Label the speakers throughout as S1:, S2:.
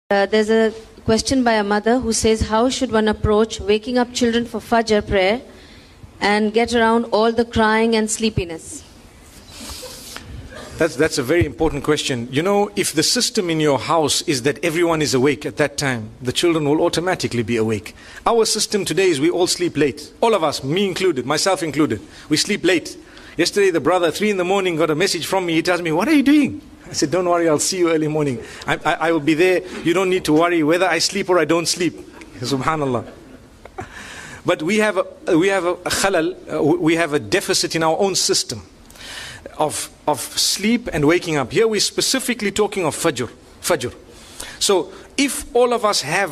S1: There's a question by a mother who says, how should one approach waking up children for Fajr prayer and get around all the crying and sleepiness?
S2: That's a very important question. You know, if the system in your house is that everyone is awake at that time, the children will automatically be awake. Our system today is we all sleep late. All of us, me included, myself included. We sleep late. Yesterday the brother, 3 in the morning, got a message from me. He tells me, what are you doing? I said, don't worry, I'll see you early morning. I will be there. You don't need to worry whether I sleep or I don't sleep. Subhanallah. But we have a khalal, we have a deficit in our own system of sleep and waking up. Here we're specifically talking of Fajr. So if all of us have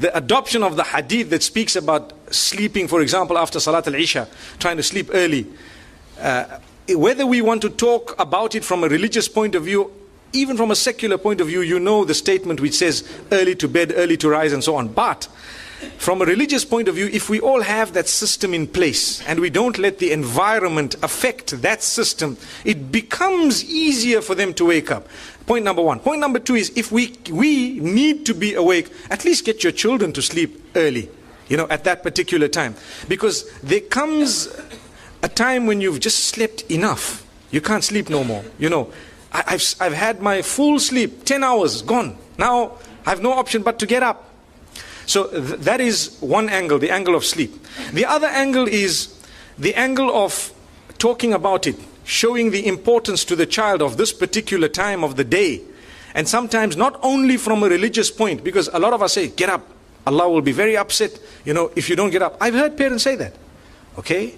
S2: the adoption of the hadith that speaks about sleeping, for example, after Salat al-Isha, trying to sleep early, whether we want to talk about it from a religious point of view, even from a secular point of view, you know the statement which says early to bed, early to rise and so on. But from a religious point of view, if we all have that system in place and we don't let the environment affect that system, it becomes easier for them to wake up. Point number one. Point number two is, if we need to be awake, at least get your children to sleep early, you know, at that particular time. Because there comes a time when you've just slept enough. You can't sleep no more. You know, I've had my full sleep, 10 hours, gone. Now I have no option but to get up. So that is one angle, the angle of sleep. The other angle is the angle of talking about it, showing the importance to the child of this particular time of the day. And sometimes not only from a religious point, because a lot of us say, get up. Allah will be very upset, you know, if you don't get up. I've heard parents say that. Okay?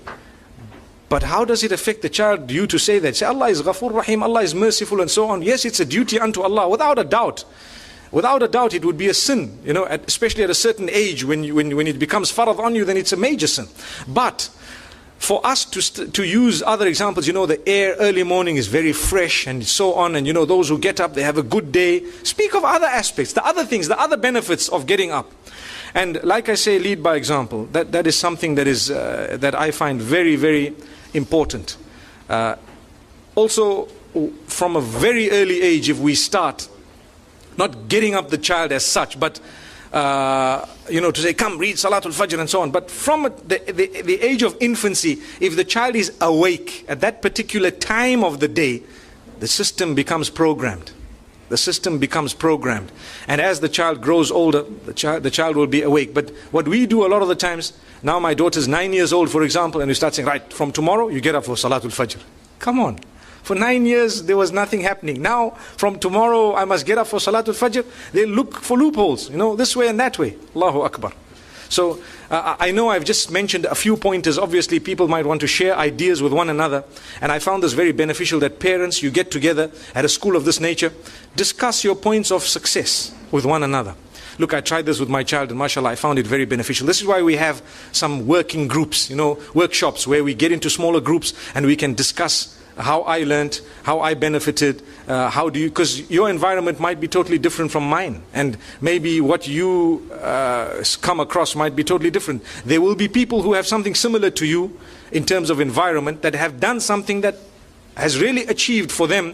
S2: But how does it affect the child, you to say that? Say, Allah is Ghafoor Rahim, Allah is merciful and so on. Yes, it's a duty unto Allah, without a doubt. Without a doubt, it would be a sin, you know, especially at a certain age when it becomes farad on you, then it's a major sin. But for us to use other examples, you know, the air early morning is very fresh and so on, and you know, those who get up, they have a good day. Speak of other aspects, the other things, the other benefits of getting up. And like I say, lead by example. That is something that is that I find very, very important. Also, from a very early age, if we start not getting up the child as such, but you know, to say, come read Salatul Fajr and so on. But from the age of infancy, if the child is awake at that particular time of the day, the system becomes programmed. The system becomes programmed. And as the child grows older, the child will be awake. But what we do a lot of the times, now my daughter's 9 years old, for example, and we start saying, right, from tomorrow, you get up for Salatul Fajr. Come on. For 9 years, there was nothing happening. Now, from tomorrow, I must get up for Salatul Fajr. They look for loopholes, you know, this way and that way. Allahu Akbar. So, I know I've just mentioned a few pointers. Obviously, people might want to share ideas with one another. And I found this very beneficial, that parents, you get together at a school of this nature, discuss your points of success with one another. Look, I tried this with my child and mashallah, I found it very beneficial. This is why we have some working groups, you know, workshops where we get into smaller groups and we can discuss how I learned, how I benefited, how do you, because your environment might be totally different from mine, and maybe what you come across might be totally different. There will be people who have something similar to you in terms of environment, that have done something that has really achieved for them.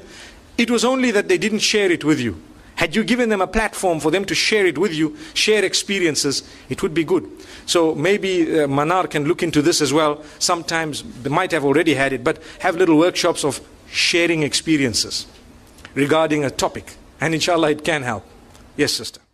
S2: It was only that they didn't share it with you. Had you given them a platform for them to share it with you, share experiences, it would be good. So maybe Manar can look into this as well. Sometimes they might have already had it, but have little workshops of sharing experiences regarding a topic. And inshallah it can help. Yes, sister.